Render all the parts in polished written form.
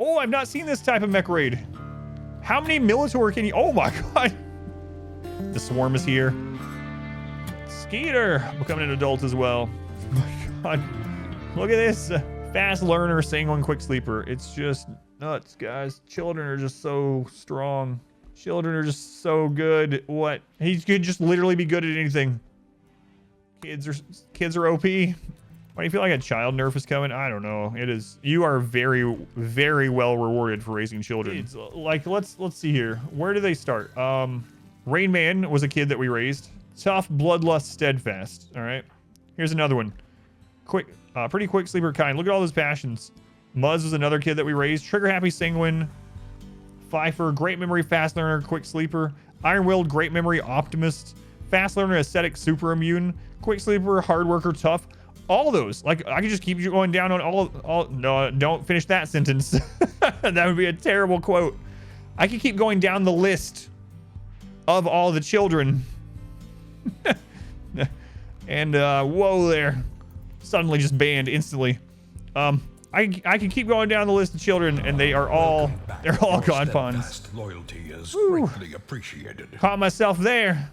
Oh, I've not seen this type of mech raid. How many Militor can you... Oh my god. The swarm is here. Skeeter becoming an adult as well. Oh my god. Look at this. Fast learner, sanguine, quick sleeper. It's just nuts, guys. Children are just so strong. Children are just so good. What? He could just literally be good at anything. Kids are OP. Why do you feel like a child nerf is coming? I don't know. It is. You are very, very well rewarded for raising children. It's like, let's see here. Where do they start? Rain Man was a kid that we raised. Tough, bloodlust, steadfast. All right. Here's another one. Quick, pretty quick sleeper kind. Look at all those passions. Muzz was another kid that we raised. Trigger happy sanguine. Pfeiffer, great memory, fast learner, quick sleeper. Iron-willed, great memory, optimist. Fast learner, ascetic, super immune. Quick sleeper, hard worker, tough. All those. Like, I could just keep you going down on all. No, don't finish that sentence. That would be a terrible quote. I could keep going down the list of all the children. And whoa there. Suddenly just banned instantly. I can keep going down the list of children, and they're all god pawns. Loyalty is greatly appreciated. Caught myself there.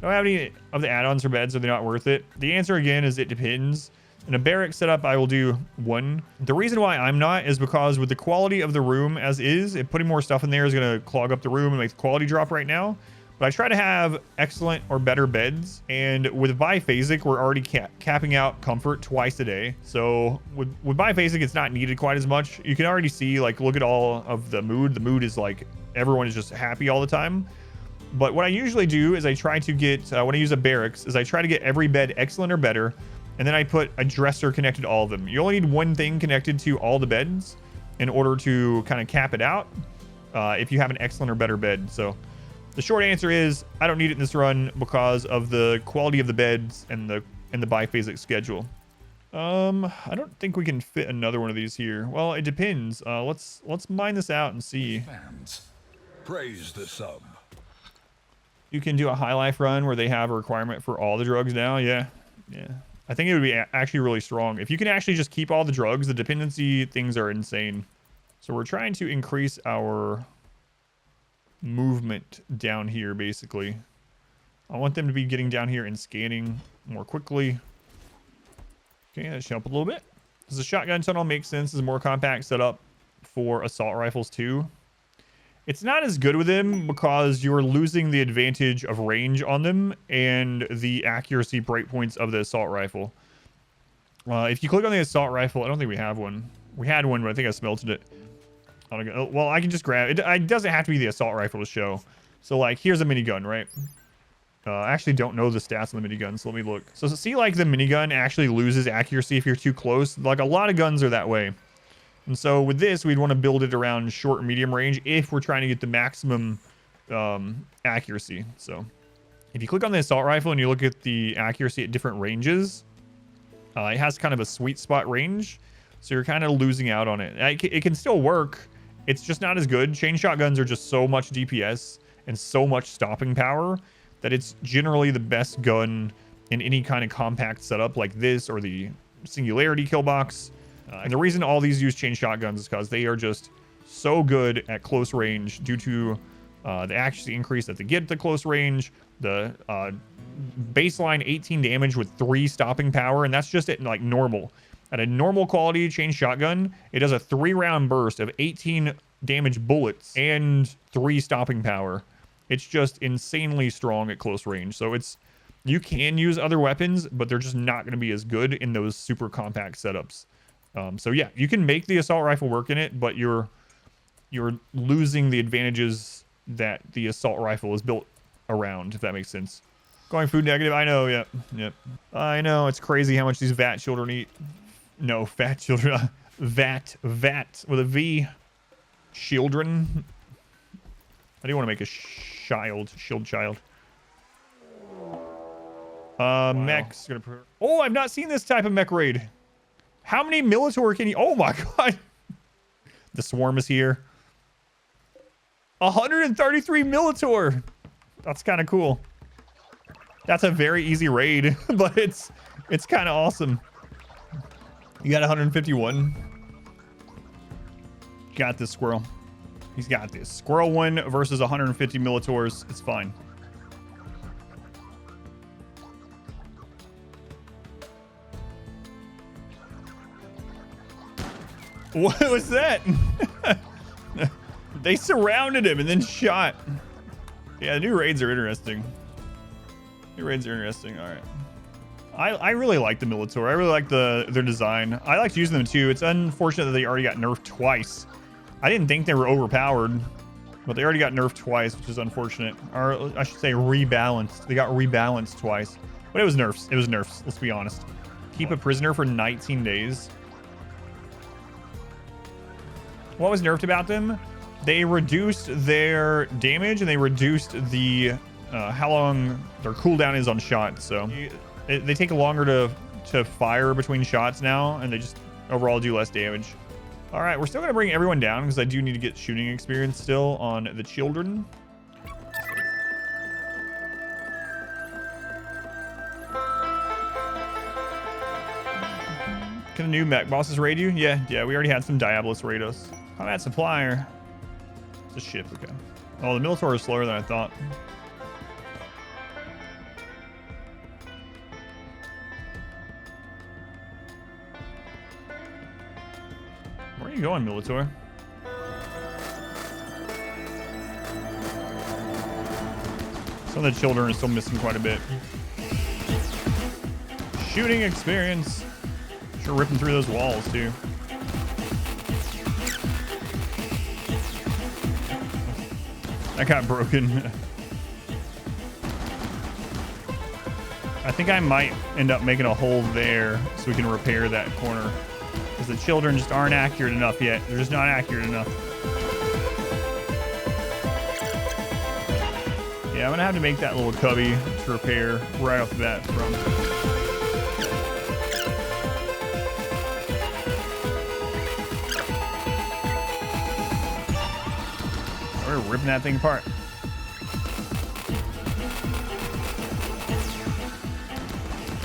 Don't have any of the add-ons for beds, so they're not worth it. The answer again is it depends. In a barrack setup, I will do one. The reason why I'm not is because with the quality of the room as is, putting more stuff in there is going to clog up the room and make the quality drop right now. But I try to have excellent or better beds. And with biphasic, we're already capping out comfort twice a day. So with biphasic, it's not needed quite as much. You can already see, like, look at all of the mood. The mood is like everyone is just happy all the time. But what I usually do is I try to get, when I use a barracks, is I try to get every bed excellent or better. And then I put a dresser connected to all of them. You only need one thing connected to all the beds in order to kind of cap it out if you have an excellent or better bed. So the short answer is I don't need it in this run because of the quality of the beds and the biphasic schedule. I don't think we can fit another one of these here. Well, it depends. Let's mine this out and see. Fans, praise the sub. You can do a high life run where they have a requirement for all the drugs now. Yeah. I think it would be actually really strong. If you can actually just keep all the drugs, the dependency things are insane. So we're trying to increase our movement down here, basically. I want them to be getting down here and scanning more quickly. Okay, let's jump a little bit. Does the shotgun tunnel make sense as a more compact setup for assault rifles too? It's not as good with them because you're losing the advantage of range on them and the accuracy breakpoints of the assault rifle. If you click on the assault rifle, I don't think we have one. We had one, but I think I smelted it. Well, I can just grab it. It doesn't have to be the assault rifle to show. So, like, here's a minigun, right? I actually don't know the stats on the minigun, so let me look. So, see, like, the minigun actually loses accuracy if you're too close. Like, a lot of guns are that way. And so with this, we'd want to build it around short and medium range if we're trying to get the maximum accuracy. So if you click on the assault rifle and you look at the accuracy at different ranges, it has kind of a sweet spot range. So you're kind of losing out on it. It can still work. It's just not as good. Chain shotguns are just so much DPS and so much stopping power that it's generally the best gun in any kind of compact setup like this or the Singularity kill box. And the reason all these use chain shotguns is because they are just so good at close range due to the accuracy increase that they get at the close range, the baseline 18 damage with 3 stopping power, and that's just at like normal. At a normal quality chain shotgun, it does a 3-round burst of 18 damage bullets and 3 stopping power. It's just insanely strong at close range. So you can use other weapons, but they're just not going to be as good in those super compact setups. So yeah, you can make the assault rifle work in it, but you're losing the advantages that the assault rifle is built around, if that makes sense. Going food negative, I know, yep. I know, it's crazy how much these VAT children eat. No, fat children. VAT with a V. Children. I do want to make a shield child. Wow. Mech's gonna. Oh, I've not seen this type of mech raid. How many Militor can you... Oh my god. The swarm is here. 133 Militor. That's kind of cool. That's a very easy raid, but it's kind of awesome. You got 151. Got this, squirrel. He's got this. Squirrel 1 versus 150 Militaurs. It's fine. What was that? They surrounded him and then shot. Yeah, the new raids are interesting. New raids are interesting. All right. I really like the Militor. I really like their design. I liked using them too. It's unfortunate that they already got nerfed twice. I didn't think they were overpowered, but they already got nerfed twice, which is unfortunate. Or I should say rebalanced. They got rebalanced twice. But it was nerfs. It was nerfs. Let's be honest. Keep a prisoner for 19 days. What was nerfed about them? They reduced their damage and they reduced the how long their cooldown is on shots. So they take longer to fire between shots now, and they just overall do less damage. All right, we're still gonna bring everyone down because I do need to get shooting experience still on the children. Can the new mech bosses raid you? Yeah, we already had some Diabolus raid us. Combat supplier. It's a ship, okay. Oh, the Militor is slower than I thought. Where are you going, Militor? Some of the children are still missing quite a bit. Shooting experience. Sure, ripping through those walls too. That got broken. I think I might end up making a hole there so we can repair that corner. Because the children just aren't accurate enough yet. They're just not accurate enough. Yeah, I'm going to have to make that little cubby to repair right off the bat from. We're ripping that thing apart.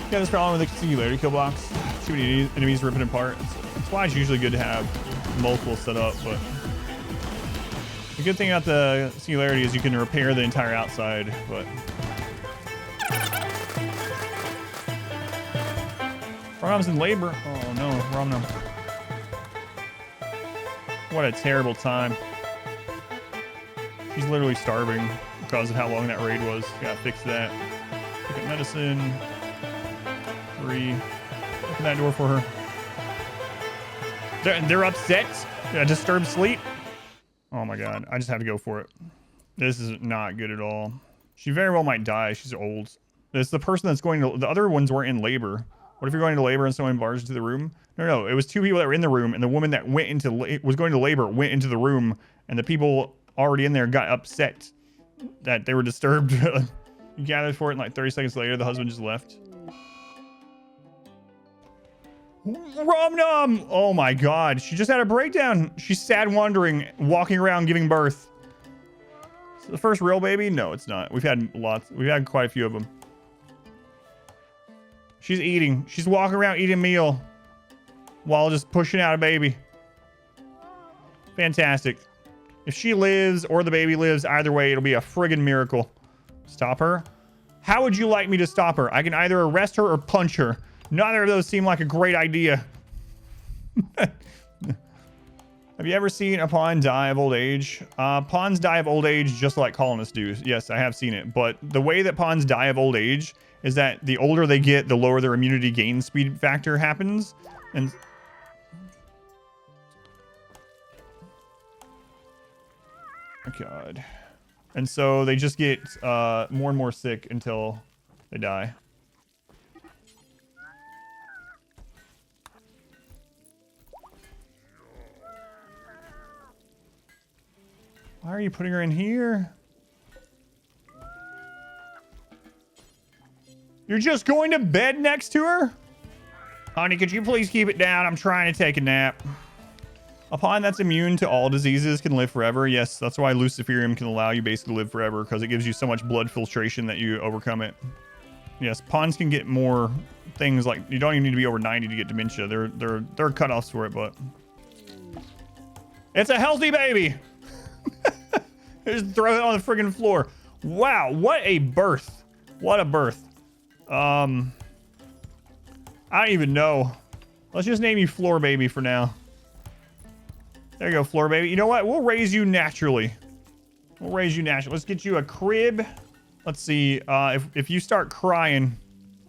Got this problem with the singularity kill box. Too many enemies ripping it apart. That's why it's usually good to have multiple set up, but the good thing about the singularity is you can repair the entire outside, but Rom's in labor. Oh no, Rom. What a terrible time. She's literally starving because of how long that raid was. Gotta fix that. Pick up medicine. 3. Open that door for her. They're upset. Disturbed sleep. Oh my god. I just have to go for it. This is not good at all. She very well might die. She's old. It's the person that's going to... The other ones weren't in labor. What if you're going to labor and someone barges into the room? No. It was 2 people that were in the room, and the woman that went into was going to labor went into the room, and the people already in there got upset that they were disturbed. You gathered for it, and like 30 seconds later, the husband just left. Rom-nom! Oh my god, she just had a breakdown. She's sad wandering, walking around giving birth. So the first real baby? No, it's not. We've had lots. We've had quite a few of them. She's eating. She's walking around eating a meal while just pushing out a baby. Fantastic. If she lives or the baby lives, either way, it'll be a friggin' miracle. Stop her? How would you like me to stop her? I can either arrest her or punch her. Neither of those seem like a great idea. Have you ever seen a pawn die of old age? Pawns die of old age just like colonists do. Yes, I have seen it. But the way that pawns die of old age is that the older they get, the lower their immunity gain speed factor happens. And oh god. And so they just get more and more sick until they die. Why are you putting her in here? You're just going to bed next to her? Honey, could you please keep it down? I'm trying to take a nap. A pawn that's immune to all diseases can live forever. Yes, that's why Luciferium can allow you basically to live forever, because it gives you so much blood filtration that you overcome it. Yes, pawns can get more things, like you don't even need to be over 90 to get dementia. There are cutoffs for it, but It's a healthy baby. Just throw it on the friggin' floor. Wow, what a birth. What a birth. I don't even know. Let's just name you Floor Baby for now. There you go, Floor Baby. You know what? We'll raise you naturally. We'll raise you naturally. Let's get you a crib. Let's see. If you start crying,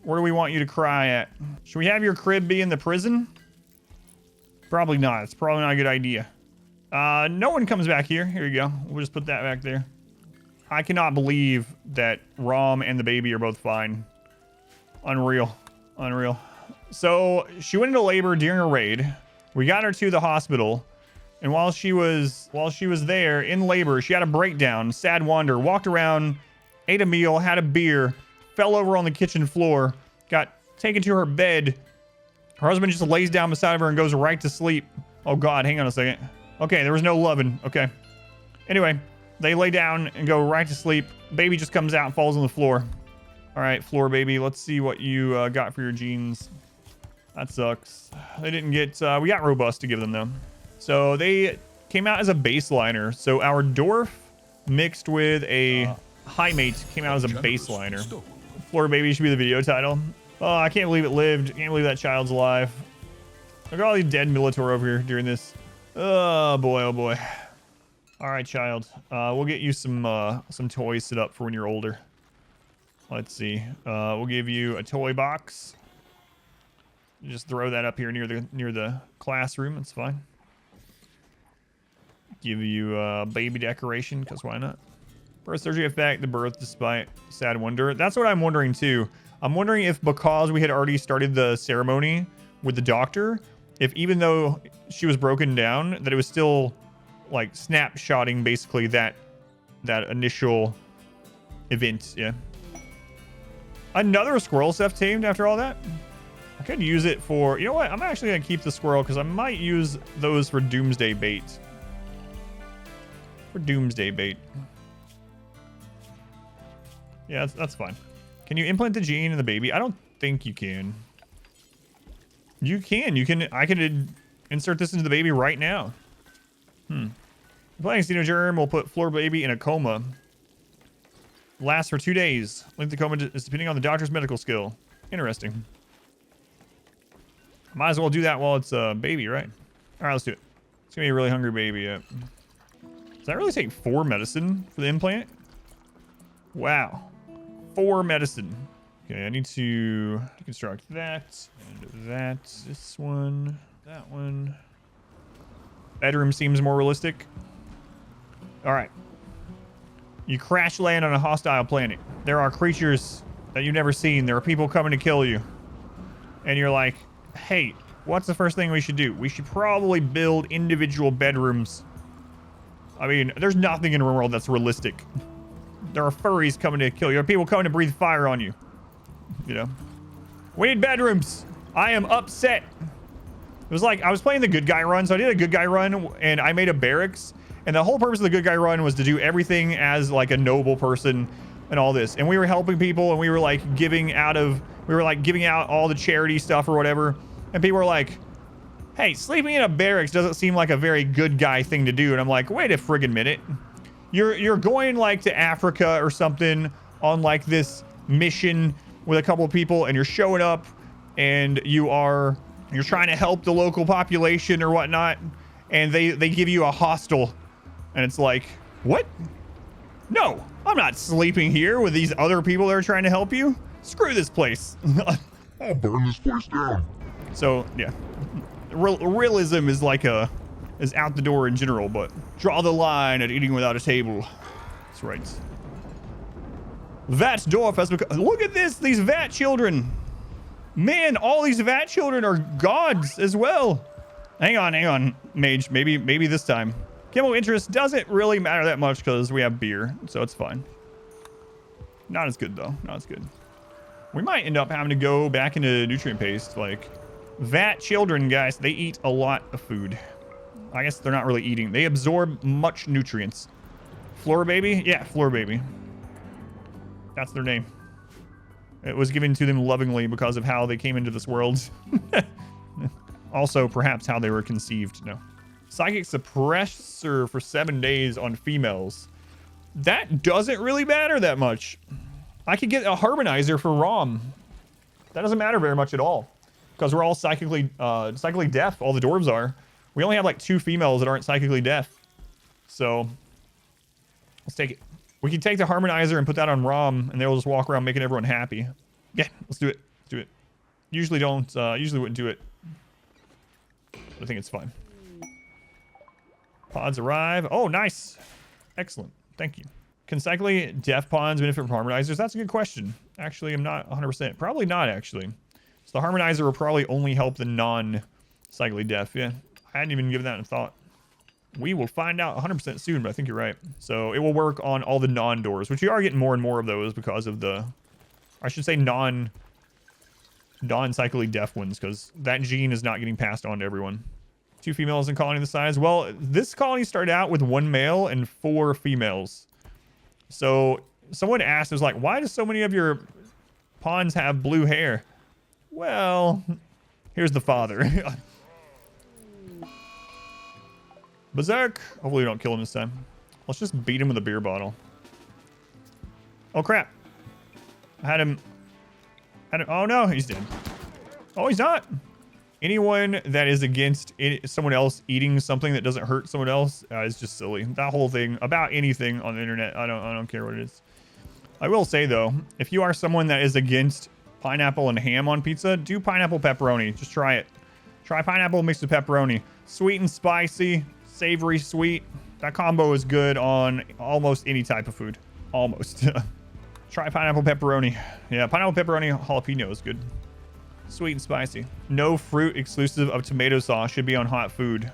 where do we want you to cry at? Should we have your crib be in the prison? Probably not. It's probably not a good idea. No one comes back here. Here you go. We'll just put that back there. I cannot believe that Rom and the baby are both fine. Unreal. Unreal. So she went into labor during a raid. We got her to the hospital. And while she was there in labor, she had a breakdown, sad wander, walked around, ate a meal, had a beer, fell over on the kitchen floor, got taken to her bed. Her husband just lays down beside of her and goes right to sleep. Oh God, hang on a second. Okay, there was no loving. Okay. Anyway, they lay down and go right to sleep. Baby just comes out and falls on the floor. All right, Floor Baby, let's see what you got for your genes. That sucks. They didn't get, we got Robust to give them though. So they came out as a baseliner. So our Dwarf mixed with a high mate came out as a baseliner. Floor Baby should be the video title. Oh, I can't believe it lived. Can't believe that child's alive. Look at all these dead Militor over here during this. Oh boy, oh boy. All right, child. We'll get you some toys set up for when you're older. Let's see. We'll give you a toy box. Just throw that up here near the classroom. That's fine. Give you a baby decoration, because why not? Birth surgery effect, the birth despite sad wonder. That's what I'm wondering too. I'm wondering if because we had already started the ceremony with the doctor, if even though she was broken down, that it was still like snapshotting basically that initial event. Yeah. Another squirrel self-tamed after all that. I could use it for, you know what? I'm actually gonna keep the squirrel because I might use those for doomsday bait. For doomsday bait. Yeah, that's fine. Can you implant the gene in the baby? I don't think you can. You can. I can insert this into the baby right now. Implanting xenogerm will put Floor Baby in a coma. Lasts for 2 days. Length of coma is depending on the doctor's medical skill. Interesting. Might as well do that while it's a baby, right? All right, let's do it. It's gonna be a really hungry baby. Yeah. Does that really take 4 medicine for the implant? Wow. 4 medicine. Okay, I need to deconstruct that and that. This one, that one. Bedroom seems more realistic. All right. You crash land on a hostile planet. There are creatures that you've never seen. There are people coming to kill you. And you're like, hey, what's the first thing we should do? We should probably build individual bedrooms. I mean, there's nothing in RimWorld that's realistic. There are furries coming to kill you. There are people coming to breathe fire on you. You know? We need bedrooms. I am upset. It was like, I was playing the good guy run, so I did a good guy run, and I made a barracks, and the whole purpose of the good guy run was to do everything as like a noble person and all this. And we were helping people, and we were like giving out all the charity stuff or whatever. And people were like, hey, sleeping in a barracks doesn't seem like a very good guy thing to do. And I'm like, wait a friggin' minute. You're going like to Africa or something on like this mission with a couple of people, and you're showing up and you're trying to help the local population or whatnot, and they give you a hostel, and it's like, what? No, I'm not sleeping here with these other people that are trying to help you. Screw this place. I'll burn this place down. So yeah, realism is like is out the door in general, but draw the line at eating without a table. That's right. That Dwarf has become, look at this, these vat children. Man, all these vat children are gods as well. Hang on, mage. Maybe this time. Chemical interest doesn't really matter that much because we have beer, so it's fine. Not as good though. Not as good. We might end up having to go back into nutrient paste. Like, vat children, guys, they eat a lot of food. I guess they're not really eating. They absorb much nutrients. Floor Baby? Yeah, Floor Baby. That's their name. It was given to them lovingly because of how they came into this world. Also, perhaps how they were conceived. No. Psychic suppressor for 7 days on females. That doesn't really matter that much. I could get a harmonizer for Rom. That doesn't matter very much at all. Because we're all psychically deaf. All the dwarves are. We only have like 2 females that aren't psychically deaf. So, let's take it. We can take the harmonizer and put that on Rom, and they'll just walk around making everyone happy. Yeah, let's do it. Let's do it. Usually don't, usually wouldn't do it. But I think it's fine. Pods arrive. Oh, nice. Excellent. Thank you. Can psychically deaf pawns benefit from harmonizers? That's a good question. Actually, I'm not 100%. Probably not, actually. So the harmonizer will probably only help the non-psychically deaf. Yeah, I hadn't even given that a thought. We will find out 100% soon, but I think you're right. So it will work on all the non-doors, which you are getting more and more of those because of the, I should say non-psychically deaf ones, because that gene is not getting passed on to everyone. 2 females in colony the size. Well, this colony started out with 1 male and 4 females. So someone asked, was like, why do so many of your pawns have blue hair? Well, here's the father. Berserk. Hopefully we don't kill him this time. Let's just beat him with a beer bottle. Oh, crap. I had him. Oh, no, he's dead. Oh, he's not. Anyone that is against someone else eating something that doesn't hurt someone else is just silly. That whole thing about anything on the internet, I don't care what it is. I will say, though, if you are someone that is against pineapple and ham on pizza, do pineapple pepperoni. Just try it. Try pineapple mixed with pepperoni. Sweet and spicy, savory, sweet. That combo is good on almost any type of food. Almost. Try pineapple pepperoni. Yeah, pineapple pepperoni jalapeno is good. Sweet and spicy. No fruit exclusive of tomato sauce should be on hot food.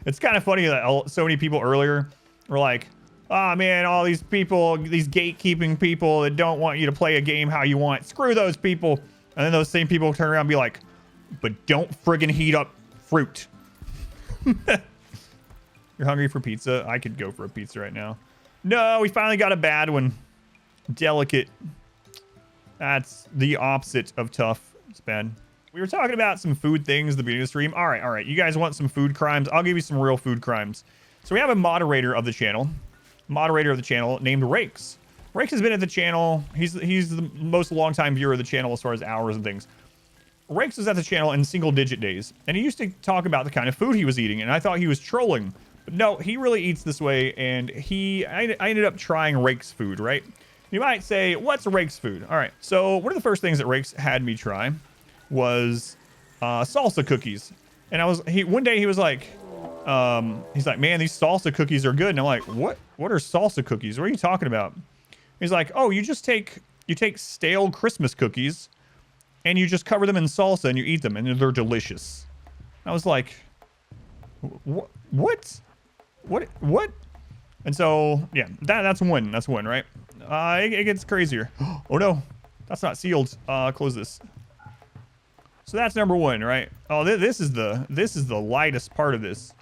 It's kind of funny that so many people earlier were like, oh man, all these people, these gatekeeping people that don't want you to play a game how you want. Screw those people. And then those same people turn around and be like, but don't friggin' heat up fruit. You're hungry for pizza? I could go for a pizza right now. No, we finally got a bad one. Delicate. That's the opposite of tough. It's bad. We were talking about some food things at the beginning of the stream. All right. You guys want some food crimes? I'll give you some real food crimes. So we have a moderator of the channel. Named Rakes. Rakes has been at the channel. He's the most longtime viewer of the channel as far as hours and things. Rakes was at the channel in single-digit days, and he used to talk about the kind of food he was eating, and I thought he was trolling. But no, he really eats this way, and I ended up trying Rakes' food, right? You might say, what's Rakes' food? All right, so one of the first things that Rakes had me try was salsa cookies. And one day he was like, he's like, man, these salsa cookies are good. And I'm like, what are salsa cookies? What are you talking about? He's like, oh, you take stale Christmas cookies and you just cover them in salsa and you eat them and they're delicious. I was like, what? And so, yeah, that's one, right? It gets crazier. Oh no, that's not sealed. Close this. So that's number one, right? Oh, this is the lightest part of this.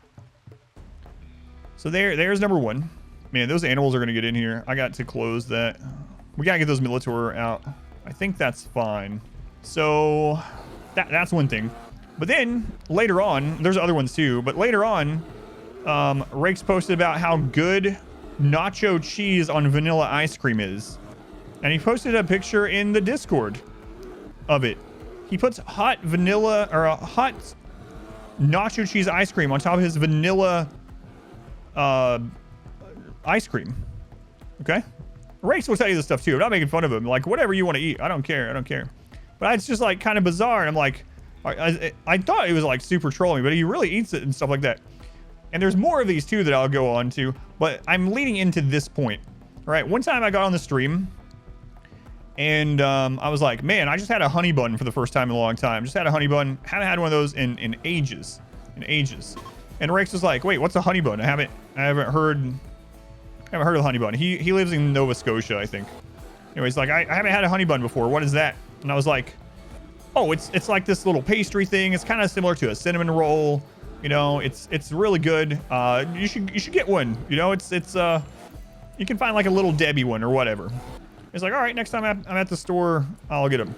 So there's number one. Man, those animals are gonna get in here. I got to close that. We gotta get those Militor out. I think that's fine. So that's one thing. But then later on, there's other ones too. But later on, Rakes posted about how good nacho cheese on vanilla ice cream is, and he posted a picture in the Discord of it. He puts hot vanilla or a hot nacho cheese ice cream on top of his vanilla ice cream. Okay, Rakes will tell you this stuff too. I'm not making fun of him. Like, whatever you want to eat, I don't care. But it's just like kind of bizarre, and I'm like, I thought it was like super trolling, but he really eats it and stuff like that. And there's more of these too that I'll go on to, but I'm leading into this point. All right, one time I got on the stream and I was like, man, I just had a honey bun for the first time in a long time. Just had a honey bun. Haven't had one of those in ages. And Rakes was like, wait, what's a honey bun? I haven't heard of honey bun. He lives in Nova Scotia, I think. Anyways, like, I haven't had a honey bun before. What is that? And I was like, oh, it's like this little pastry thing. It's kind of similar to a cinnamon roll. You know, it's really good. You should get one. You know, it's you can find like a little Debbie one or whatever. It's like, all right, next time I'm at the store, I'll get them.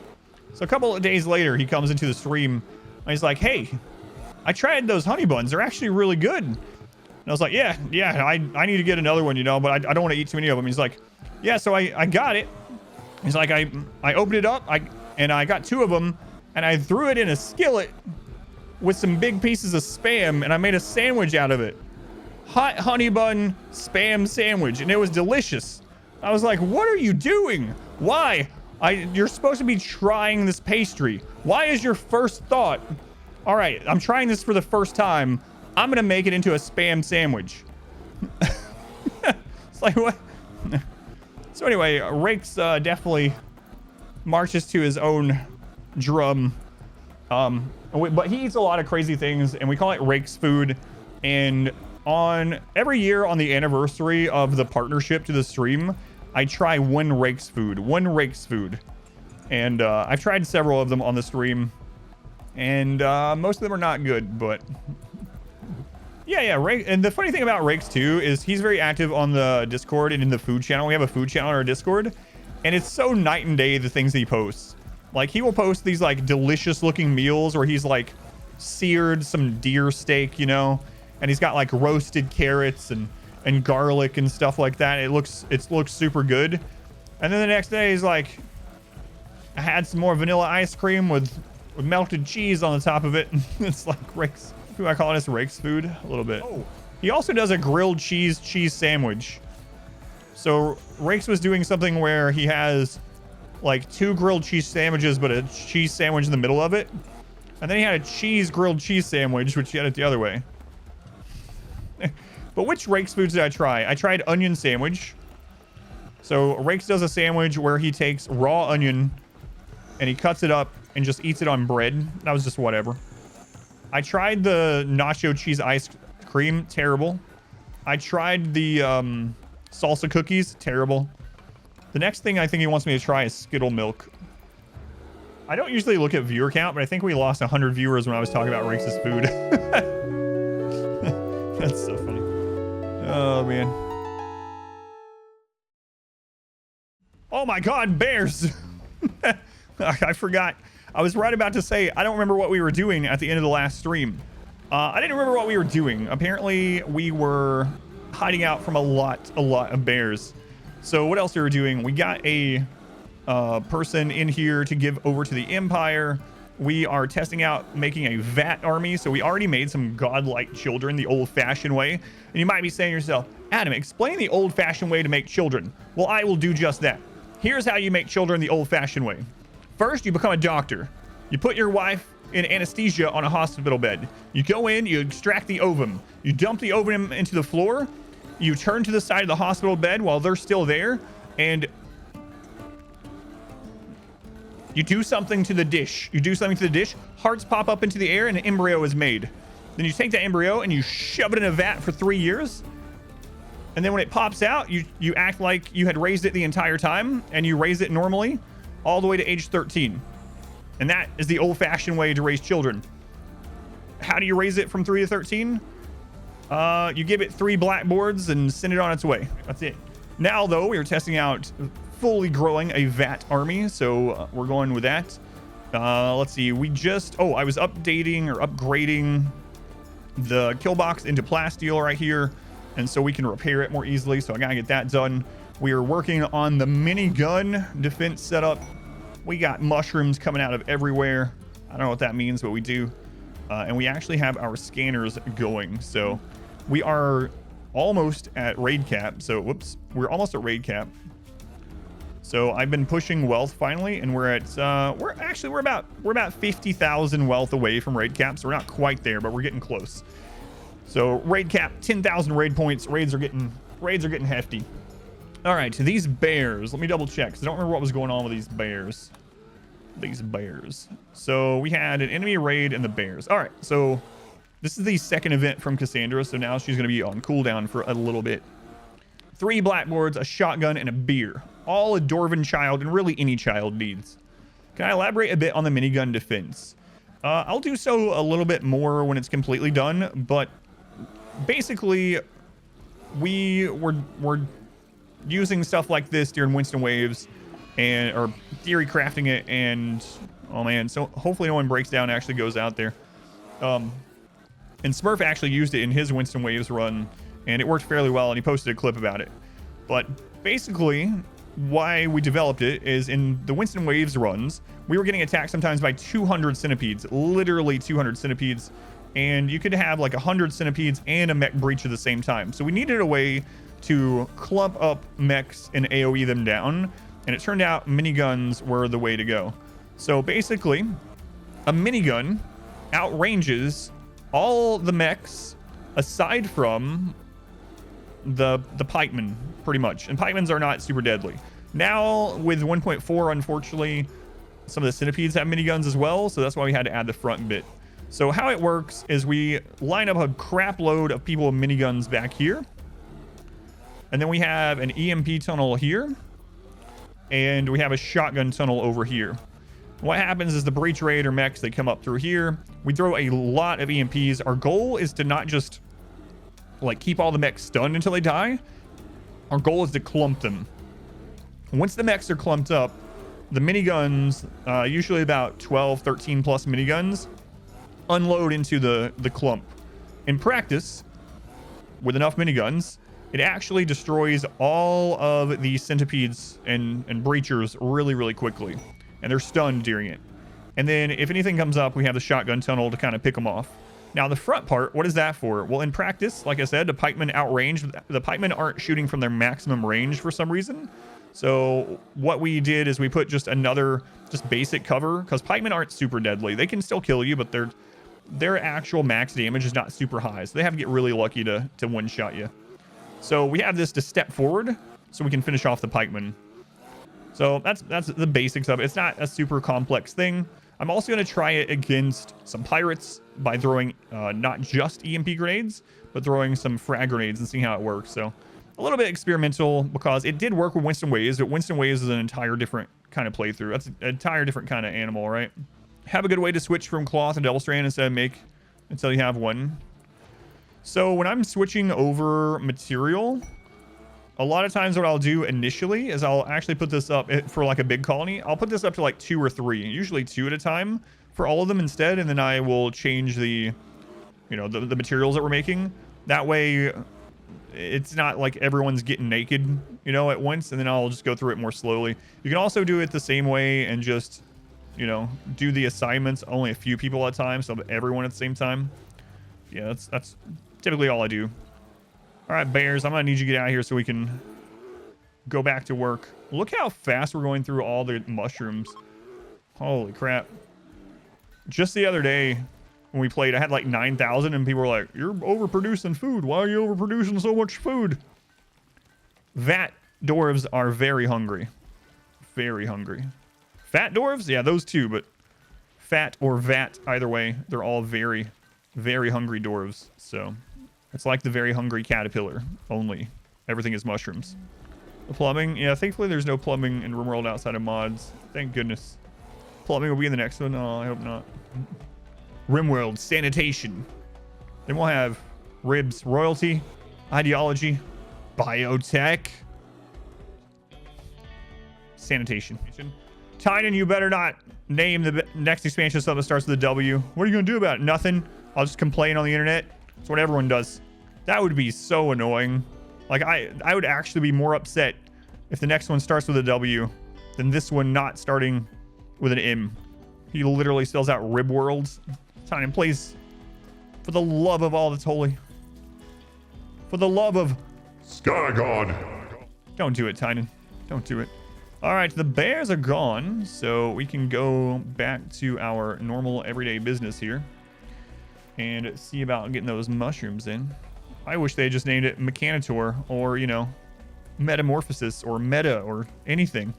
So a couple of days later, he comes into the stream and he's like, hey, I tried those honey buns. They're actually really good. And I was like, yeah, I need to get another one, you know, but I don't want to eat too many of them. He's like, yeah, so I got it. He's like, I opened it up, and I got 2 of them, and I threw it in a skillet with some big pieces of Spam, and I made a sandwich out of it. Hot honey bun Spam sandwich, and it was delicious. I was like, what are you doing? Why? You're supposed to be trying this pastry. Why is your first thought, all right, I'm trying this for the first time, I'm gonna make it into a Spam sandwich? It's like, what? So anyway, Rakes definitely marches to his own drum. But he eats a lot of crazy things, and we call it Rakes food. And every year on the anniversary of the partnership to the stream, I try one Rakes food. And I've tried several of them on the stream, and most of them are not good, but yeah. Rake, and the funny thing about Rakes too is he's very active on the Discord and in the food channel. We have a food channel on our Discord, and it's so night and day the things he posts. Like, he will post these like delicious looking meals where he's like seared some deer steak, you know, and he's got like roasted carrots and garlic and stuff like that. It looks super good. And then the next day he's like, I had some more vanilla ice cream with melted cheese on the top of it. It's like Rakes. Who I call this Rakes food a little bit. Oh, he also does a grilled cheese sandwich. So Rakes was doing something where he has like 2 grilled cheese sandwiches, but a cheese sandwich in the middle of it. And then he had a grilled cheese sandwich, which he had it the other way. But which Rakes foods did I try? I tried onion sandwich. So Rakes does a sandwich where he takes raw onion and he cuts it up and just eats it on bread. That was just whatever. I tried the nacho cheese ice cream. Terrible. I tried the salsa cookies. Terrible. The next thing I think he wants me to try is Skittle milk. I don't usually look at viewer count, but I think we lost 100 viewers when I was talking about Rakes' food. That's so funny. Oh, man. Oh, my God, bears. I forgot. I was right about to say, I don't remember what we were doing at the end of the last stream. I didn't remember what we were doing. Apparently, we were hiding out from a lot of bears. So what else we were doing? We got a person in here to give over to the Empire. We are testing out making a vat army. So we already made some godlike children the old-fashioned way. And you might be saying to yourself, Adam, explain the old-fashioned way to make children. Well, I will do just that. Here's how you make children the old-fashioned way. First, you become a doctor. You put your wife in anesthesia on a hospital bed. You go in, you extract the ovum. You dump the ovum into the floor. You turn to the side of the hospital bed while they're still there, and you do something to the dish. Hearts pop up into the air, and an embryo is made. Then you take that embryo and you shove it in a vat for 3 years. And then when it pops out, you act like you had raised it the entire time, and you raise it normally all the way to age 13. And that is the old-fashioned way to raise children. How do you raise it from 3 to 13? You give it 3 blackboards and send it on its way. That's it. Now, though, we are testing out fully growing a vat army, so we're going with that. Let's see. I was upgrading the kill box into plasteel right here, and so we can repair it more easily, so I gotta get that done. We are working on the minigun defense setup. We got mushrooms coming out of everywhere. I don't know what that means, but we do. And we actually have our scanners going. So we are almost at raid cap. So, we're almost at raid cap. So I've been pushing wealth finally, and we're at, we're about 50,000 wealth away from raid cap. So we're not quite there, but we're getting close. So raid cap, 10,000 raid points. Raids are getting hefty. All right, to these bears, let me double check, because I don't remember what was going on with these bears. So we had an enemy raid and the bears. All right, so this is the second event from Cassandra, so now she's going to be on cooldown for a little bit. 3 blackboards, a shotgun, and a beer. All a Dwarven child, and really any child needs. Can I elaborate a bit on the minigun defense? I'll do so a little bit more when it's completely done, but basically, we're using stuff like this during Winston Waves or theory crafting it, and oh man, so hopefully no one breaks down and actually goes out there. And Smurf actually used it in his Winston Waves run, and it worked fairly well, and he posted a clip about it. But basically, why we developed it is in the Winston Waves runs, we were getting attacked sometimes by 200 centipedes, literally 200 centipedes, and you could have like 100 centipedes and a mech breach at the same time. So we needed a way to clump up mechs and AoE them down, and it turned out miniguns were the way to go. So basically, a minigun outranges all the mechs aside from the pikemen, pretty much. And pikemans are not super deadly. Now with 1.4, unfortunately, some of the centipedes have miniguns as well, so that's why we had to add the front bit. So how it works is we line up a crap load of people with miniguns back here, and then we have an EMP tunnel here, and we have a shotgun tunnel over here. What happens is the breach raid or mechs, they come up through here. We throw a lot of EMPs. Our goal is to not just like keep all the mechs stunned until they die. Our goal is to clump them. Once the mechs are clumped up, the miniguns, usually about 12, 13 plus miniguns, unload into the clump. In practice, with enough miniguns, it actually destroys all of the centipedes and breachers really, really quickly. And they're stunned during it. And then if anything comes up, we have the shotgun tunnel to kind of pick them off. Now the front part, what is that for? Well, in practice, like I said, the pikemen outrange. The pikemen aren't shooting from their maximum range for some reason. So what we did is we put just another basic cover, because pikemen aren't super deadly. They can still kill you, but their actual max damage is not super high. So they have to get really lucky to one-shot you. So we have this to step forward so we can finish off the pikemen. So that's the basics of it. It's not a super complex thing. I'm also going to try it against some pirates by throwing not just EMP grenades, but throwing some frag grenades and seeing how it works. So a little bit experimental, because it did work with Winston Waves, but Winston Waves is an entire different kind of playthrough. That's an entire different kind of animal, right? Have a good way to switch from cloth and double strand instead of make until you have one. So when I'm switching over material, a lot of times what I'll do initially is I'll actually put this up for like a big colony. I'll put this up to like 2 or 3, usually 2 at a time for all of them instead. And then I will change the materials that we're making. That way it's not like everyone's getting naked, at once. And then I'll just go through it more slowly. You can also do it the same way and just, do the assignments only a few people at a time. So everyone at the same time. Yeah, that's typically all I do. All right, bears, I'm gonna need you to get out of here so we can go back to work. Look how fast we're going through all the mushrooms. Holy crap. Just the other day when we played, I had like 9,000 and people were like, you're overproducing food. Why are you overproducing so much food? Vat dwarves are very hungry. Very hungry. Fat dwarves? Yeah, those two, but fat or vat, either way, they're all very, very hungry dwarves. So it's like the very hungry caterpillar, only everything is mushrooms. The plumbing, yeah, thankfully there's no plumbing in RimWorld outside of mods. Thank goodness. Plumbing will be in the next one. Oh, I hope not. RimWorld sanitation. Then we'll have ribs, royalty, ideology, biotech, sanitation. Tynan, you better not name the next expansion something that starts with a W. What are you gonna do about it? Nothing. I'll just complain on the internet. That's what everyone does. That would be so annoying. Like I would actually be more upset if the next one starts with a W than this one not starting with an M. He literally spells out RiBWorld. Tynan, please, for the love of all that's holy, for the love of Sky God. Don't do it, Tynan. Don't do it. All right, the bears are gone, so we can go back to our normal everyday business here and see about getting those mushrooms in. I wish they just named it Mechanitor or, Metamorphosis or Meta or anything.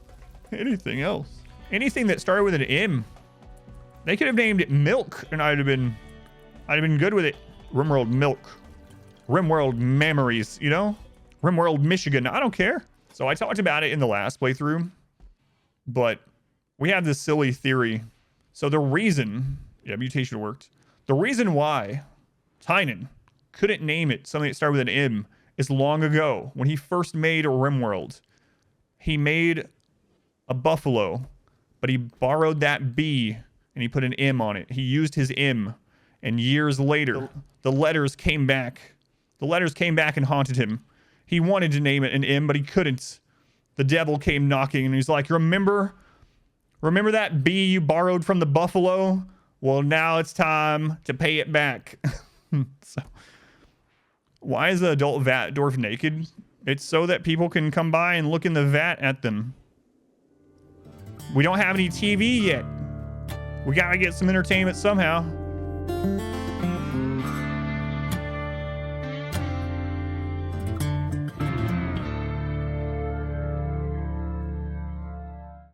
Anything else. Anything that started with an M. They could have named it Milk and I'd have been good with it. RimWorld Milk. RimWorld Memories, RimWorld Michigan. I don't care. So I talked about it in the last playthrough, but we have this silly theory. So the reason, mutation worked. The reason why Tynan couldn't name it something that started with an M is long ago when he first made RimWorld. He made a buffalo, but he borrowed that B and he put an M on it. He used his M And years later, the letters came back. The letters came back and haunted him. He wanted to name it an M, but he couldn't. The devil came knocking, and he's like, remember that bee you borrowed from the buffalo? Well, now it's time to pay it back. So, why is the adult vat dwarf naked? It's so that people can come by and look in the vat at them. We don't have any TV yet. We gotta get some entertainment somehow.